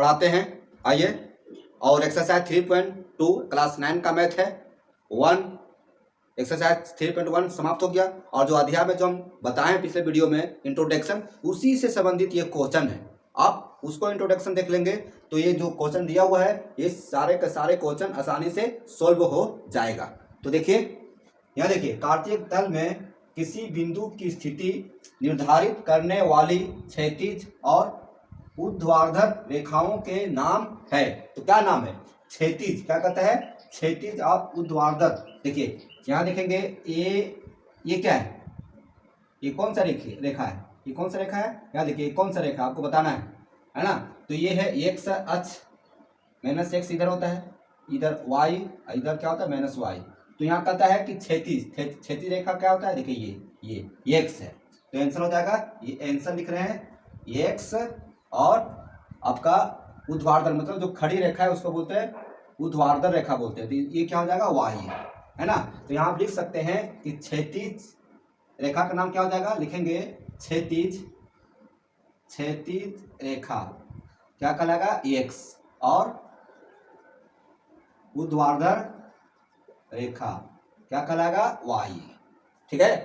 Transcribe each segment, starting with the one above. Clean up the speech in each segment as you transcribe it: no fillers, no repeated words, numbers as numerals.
बढ़ाते हैं। आइए, और एक्सरसाइज 3.2 क्लास 9 का मैथ है 1, एक्सरसाइज 3.1 समाप्त हो गया। और जो अध्याय में जो हम बताएं पिछले वीडियो में इंट्रोडक्शन, उसी से संबंधित ये क्वेश्चन है। आप उसको इंट्रोडक्शन देख लेंगे तो ये जो क्वेश्चन दिया हुआ है ये सारे के सारे क्वेश्चन आसानी से सॉल्व हो जाएगा। तो देखिए, यहाँ देखिए, कार्तीक तल में किसी बिंदु की स्थिति निर्धारित करने वाली क्षैतिज और ऊर्ध्वाधर रेखाओं के नाम है। तो क्या नाम है? क्षैतिज, क्या कहता है? क्षैतिज और ऊर्ध्वाधर। देखिए यहाँ देखेंगे, ये क्या है? ये कौन सा रेखा है? ये कौन सा रेखा है? यहाँ देखिए, कौन सा रेखा आपको बताना है ना? तो ये है एक्स अक्ष, माइनस एक्स इधर होता है, इधर वाई, इधर क्या होता है? Minus Y. तो यहाँ कहता है कि क्षैतिज रेखा क्या होता है? देखिए ये एक्स है। तो आंसर हो जाएगा, ये आंसर लिख रहे हैं एक्स, और आपका ऊर्ध्वाधर मतलब जो खड़ी रेखा है उसको बोलते हैं ऊर्ध्वाधर रेखा बोलते हैं। तो ये क्या हो जाएगा? वाई है ना? तो यहाँ आप लिख सकते हैं कि क्षैतिज रेखा का नाम क्या हो जाएगा? लिखेंगे क्षैतिज रेखा क्या कहलाएगा? एक्स, और ऊर्ध्वाधर रेखा क्या कहलाएगा? वाई। ठीक है,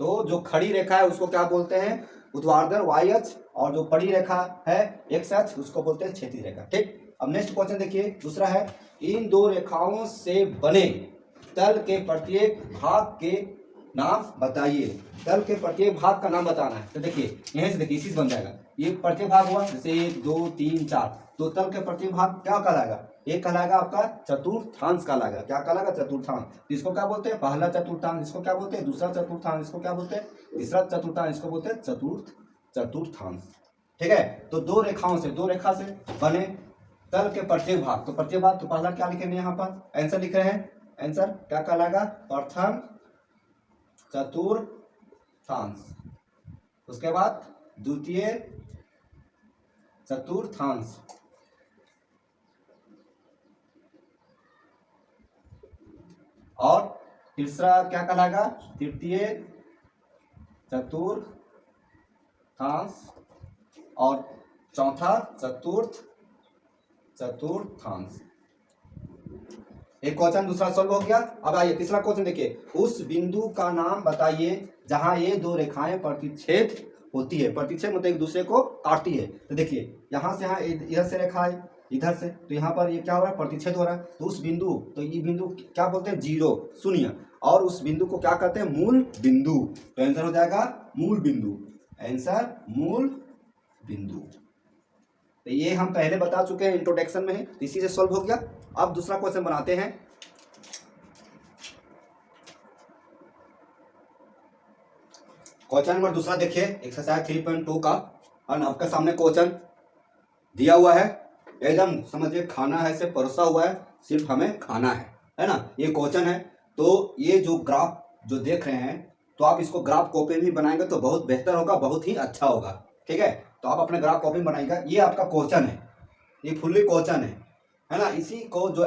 तो जो खड़ी रेखा है उसको क्या बोलते हैं? ऊर्ध्वाधर वाई अक्ष, और जो पड़ी रेखा है एक्स अक्ष उसको बोलते हैं क्षैतिज रेखा। ठीक, अब नेक्स्ट क्वेश्चन देखिए, दूसरा है, इन दो रेखाओं से बने तल के प्रत्येक भाग के नाम बताइए। तल के प्रत्येक भाग का नाम बताना है। तो देखिए यहीं से देखिए, इसी से बन जाएगा। ये प्रत्येक भाग हुआ, जैसे 1 2 3 4, तो तल के प्रत्येक भाग क्या कहलाएगा? एक कहलाएगा आपका चतुर्थांश कहलाएगा। क्या कहलाएगा? चतुर्थांश। इसको क्या बोलते हैं? पहला चतुर्थांश। इसको क्या बोलते हैं? दूसरा चतुर्थांश। इसको क्या बोलते हैं? तीसरा चतुर्थांश। इसको बोलते हैं चतुर्थांश। ठीक है, तो दो रेखा से बने तल के प्रत्येक भाग, तो प्रत्येक भाग तो पहला क्या लिखेंगे? यहाँ पर आंसर लिख रहे हैं। आंसर क्या कहलाएगा? प्रथम चतुर्थांश। उसके बाद द्वितीय चतुर्थांश, और तीसरा क्या कहलाएगा? तृतीय चतुर्थांश, और चौथा चतुर्थांश। एक क्वेश्चन दूसरा सॉल्व हो गया। अब आइए तीसरा क्वेश्चन देखिए, उस बिंदु का नाम बताइए जहां ये दो रेखाएं प्रतिच्छेद होती है। प्रतिच्छेद मतलब एक दूसरे को काटती है। तो देखिए यहाँ से, यहाँ इधर से रेखा है, इधर से, तो यहाँ पर ये क्या हो रहा है? प्रतिच्छेद हो रहा है। तो उस बिंदु, तो ये बिंदु क्या बोलते हैं? जीरो, शून्य, और उस बिंदु को क्या कहते हैं? मूल बिंदु। तो आंसर हो जाएगा मूल बिंदु। आंसर मूल बिंदु। तो ये हम पहले बता चुके हैं, इंट्रोडक्शन में है, इसी से सॉल्व हो गया। अब दूसरा क्वेश्चन बनाते हैं। क्वेश्चन नंबर दूसरा देखिए, एक्सरसाइज 3.2 का, और आपके सामने क्वेश्चन दिया हुआ है, एकदम समझिए खाना है से परोसा हुआ है, सिर्फ हमें खाना है ना? ये क्वेश्चन है। तो ये जो ग्राफ जो देख रहे हैं, तो आप इसको ग्राफ कॉपी भी बनाएंगे तो बहुत बेहतर होगा, बहुत ही अच्छा होगा। ठीक है, तो आप अपने ग्राफ कॉपी बनाएंगे। ये आपका क्वेश्चन है, ये फुल्ली क्वेश्चन है ना? इसी को जो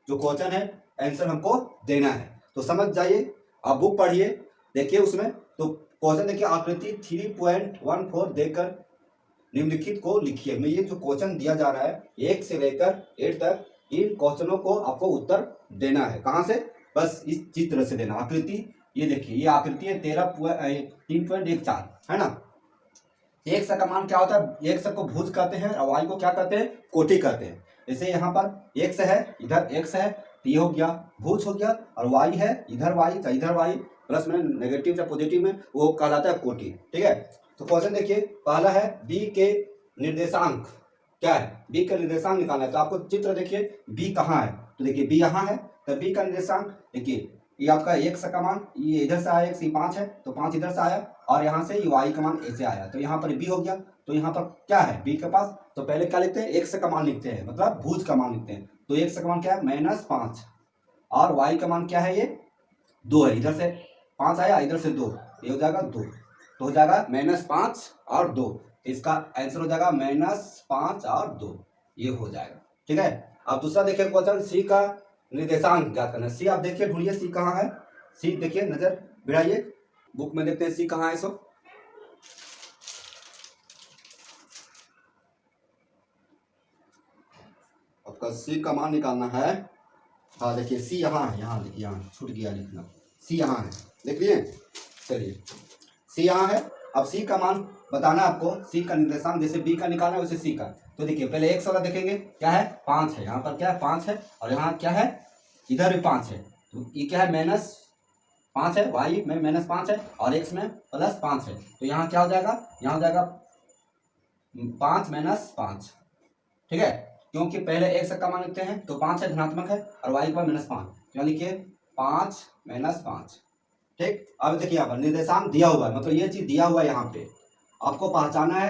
क्वेश्चन है आंसर हमको देना है। तो समझ जाइए, आप बुक पढ़िए, देखिए उसमें। तो क्वेश्चन देखिए, आकृति 3.14 देकर निम्नलिखित को लिखिए। में ये जो क्वेश्चन दिया जा रहा है 1 से लेकर 8 तक, इन क्वेश्चनों को आपको उत्तर देना है। कहाँ से? बस इस चित्र से देना। आकृति ये देखिए, ये आकृति है 3.14 है ना? एक का मान क्या होता है? एक को भुज कहते हैं, और वाई को क्या कहते हैं? कोटि कहते हैं। जैसे यहाँ पर एक्स है, इधर एक्स है, तो ये हो गया भुज हो गया, और वाई है, इधर वाई तो इधर वाई, प्लस में नेगेटिव या पॉजिटिव में वो कहलाता है कोटि। ठीक है, तो क्वेश्चन देखिए, पहला है बी के निर्देशांक क्या है? बी का निर्देशांक निकालना है। तो आपको चित्र देखिए, बी कहाँ है? तो देखिए बी यहाँ है, तो बी का निर्देशांक देखिए, ये आपका एक्स का मान, ये इधर से आया, एक्स 5 है, तो 5 इधर से आया, और यहाँ से ये वाई का मान ऐसे आया, तो यहाँ पर बी हो गया। तो यहाँ पर क्या है बी के पास? तो पहले क्या लिखते हैं? एक्स का मान लिखते हैं, मतलब भुज का मान लिखते हैं। तो एक्स का मान क्या है? -5, और वाई का मान क्या है? ये 2 है। इधर से 5 आया, इधर से 2, ये हो जाएगा 2, तो हो जाएगा -5 और 2। इसका आंसर हो जाएगा -5 और 2, ये हो जाएगा। ठीक है, अब दूसरा देखिए क्वेश्चन, सी का निर्देशांक ज्ञात करना है। सी आप देखिए, ढूंढिए सी कहाँ है? सी देखिए, नजर भिड़ाइए, बुक में देखते हैं सी कहाँ है। सो आपका सी का मान निकालना है। हाँ देखिए सी यहाँ है, यहाँ देखिए, यहाँ छूट गया लिखना, सी यहाँ है, देख लिए। चलिए सी यहाँ है। अब सी का मान बताना है आपको, सी का निर्देशांक जैसे बी का निकालना है वैसे सी का। तो देखिए पहले एक्स वाला देखेंगे, क्या है 5 है, यहाँ पर क्या है 5 है, और यहाँ क्या है इधर भी 5 है, तो ये क्या है -5 है, वाई में -5 है और एक्स में +5 है। तो यहाँ क्या हो जाएगा, यहाँ हो जाएगा 5 - 5, ठीक है, क्योंकि पहले एक्स का मान लिखते हैं तो 5 है धनात्मक है और वाई का -5, तो यहाँ लिखिए 5 - 5, ठीक। अब देखिए यहाँ पर निर्देशांक दिया हुआ है, मतलब ये चीज दिया हुआ है, यहाँ पे आपको पहचाना है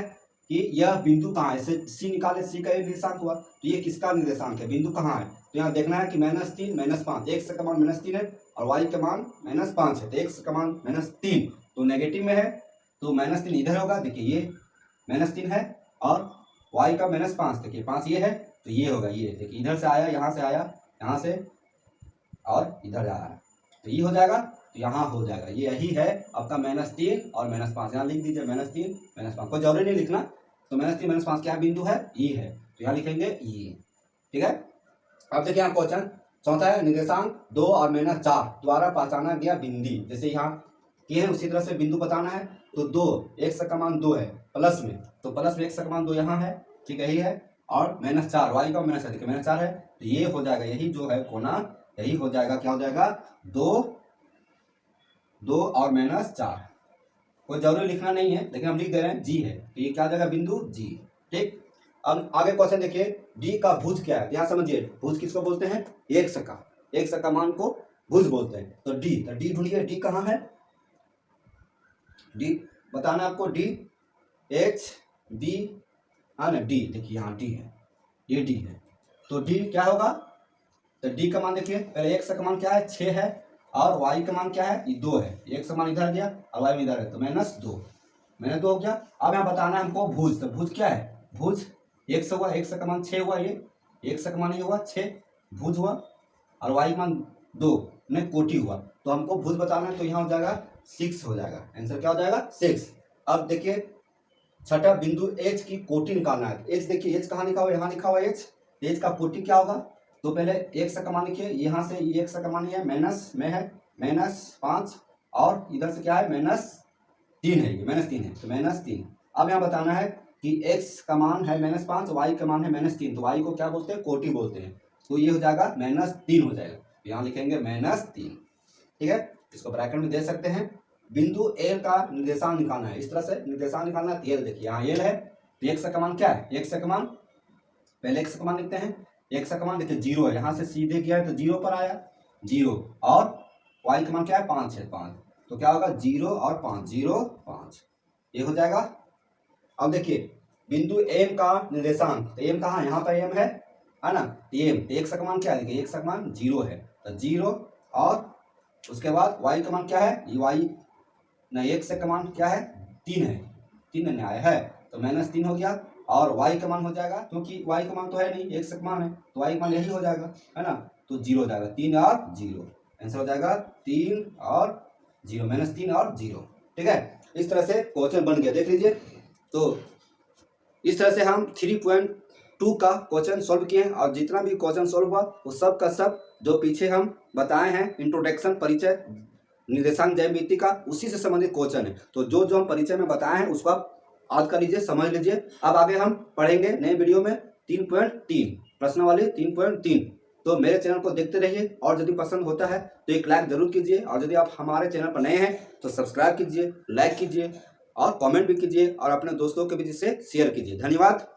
कि यह बिंदु कहाँ है। सी निकाले, सी का निर्देशांक हुआ, तो ये किसका निर्देशांक है, बिंदु कहाँ है। तो यहाँ देखना है कि -3 -5, एक्स का मान -3 है और वाई का मान -5 है, तो एक्स का मान -3 तो नेगेटिव में है, तो -3 इधर होगा, देखिए ये -3 है और वाई का -5, देखिए 5 ये है, तो ये होगा, ये देखिए इधर से आया, यहाँ से आया, यहाँ से और इधर जा रहा है, तो ये हो जाएगा, तो यहाँ हो जाएगा, ये यही है आपका -3 और -5, यहाँ लिख दीजिए -3 -5, कोई जरूरी नहीं लिखना। तो -3 -5 क्या बिंदु है, ई है, तो यहाँ लिखेंगे ई, ठीक है। अब देखिए यहाँ क्वेश्चन चौथा है, निर्देशांक 2 और -4 द्वारा पहचाना गया बिंदु, जैसे यहाँ किए हैं उसी तरह से बिंदु बताना है। तो 2 एक्स का मान 2 है प्लस में, तो प्लस में एक्स का मान 2 यहाँ है, ठीक है, यही है, और -4 वाई का -4 देखिए -4 है, तो ये हो जाएगा, यही जो है कोना यही हो जाएगा, क्या हो जाएगा 2 और -4, कोई जरूरी लिखना नहीं है लेकिन हम लिख दे रहे हैं जी है, तो ये क्या हो जाएगा बिंदु जी, ठीक। अब आगे क्वेश्चन देखिए, डी का भुज क्या है, यहाँ समझिए भुज किसको बोलते हैं, एक्स का मान को भुज बोलते हैं। तो डी ढूंढिए, डी कहाँ है, डी बताना आपको, डी एच बी है ना, डी देखिए यहाँ डी है, ये डी है, तो डी क्या होगा, तो डी का मान देखिए, पहले एक्स का मान क्या है 6 है और वाई का मान क्या है ये 2 है, एक्स का मान इधर गया और वाई में इधर है, तो -2 हो गया। अब यहाँ बताना है हमको भुज, तो भुज क्या है, भुज एक्स हुआ, एक्स का मान 6 हुआ, ये एक्स का मान ये हुआ 6 भुज हुआ, और वाई का मान 2 ने कोटि हुआ, तो हमको भुज बताना है, तो यहाँ हो जाएगा 6 हो जाएगा, आंसर क्या हो जाएगा 6। अब देखिए छठा बिंदु एच की कोटि निकालना है। एच देखिए, एच कहाँ लिखा हुआ, यहाँ लिखा हुआ एच का कोटि क्या होगा, तो पहले एक्स का मान लिखिए, यहाँ से ये एक्स का मान है माइनस में है -5 और इधर से क्या है -3 है, ये -3 है, तो -3। अब यहाँ बताना है कि एक्स का मान है -5, वाई का मान है -3, तो वाई को क्या बोलते हैं, कोटि बोलते हैं, तो ये हो जाएगा -3 हो जाएगा, तो यहाँ लिखेंगे -3, ठीक है, इसको ब्रैकेट में दे सकते हैं। बिंदु एल का निर्देशांक निकालना है, इस तरह से निर्देशांक निकालना है, एल देखिए यहाँ एल है, तो एक्स का मान क्या है, एक्स का मान पहले एक्स का मान लिखते हैं, एक्स का मान देखिए 0 है, यहाँ से सीधे गया है तो 0 पर आया 0, और वाई का मान क्या है 5 है, 5, तो क्या होगा 0 और 5 0 5, ये हो जाएगा। अब देखिए बिंदु एम का निर्देशांक, तो एम कहाँ, यहाँ पर एम है ना, एम एक्स का मान क्या है, देखिए एक्स का मान 0 है, तो 0 और उसके बाद वाई का मान क्या है, ये वाई नहीं, एक्स का मान क्या है 3 है, 3 न्याय है, तो -3 हो गया, और y का मान हो जाएगा, क्योंकि y का मान तो है नहीं, x का मान है, तो y का मान यही हो जाएगा, है ना, तो 0 हो जाएगा, 3 और 0, आंसर हो जाएगा 3 और 0, -3 और 0, ठीक है। इस तरह से क्वेश्चन बन गया, देख लीजिए। तो इस तरह से हम 3.2 का क्वेश्चन सॉल्व किए हैं, और जितना भी क्वेश्चन सॉल्व हुआ वो सब का सब जो पीछे हम बताए हैं, इंट्रोडक्शन परिचय निर्देशांक ज्यामिति का, उसी से संबंधित क्वेश्चन है। तो जो हम परिचय में बताए हैं उसको आप याद कर लीजिए, समझ लीजिए। अब आगे हम पढ़ेंगे नए वीडियो में 3.3 प्रश्नावली 3.3। तो मेरे चैनल को देखते रहिए, और यदि पसंद होता है तो एक लाइक जरूर कीजिए, और यदि आप हमारे चैनल पर नए हैं तो सब्सक्राइब कीजिए, लाइक कीजिए और कमेंट भी कीजिए, और अपने दोस्तों के बीच इसे शेयर कीजिए। धन्यवाद।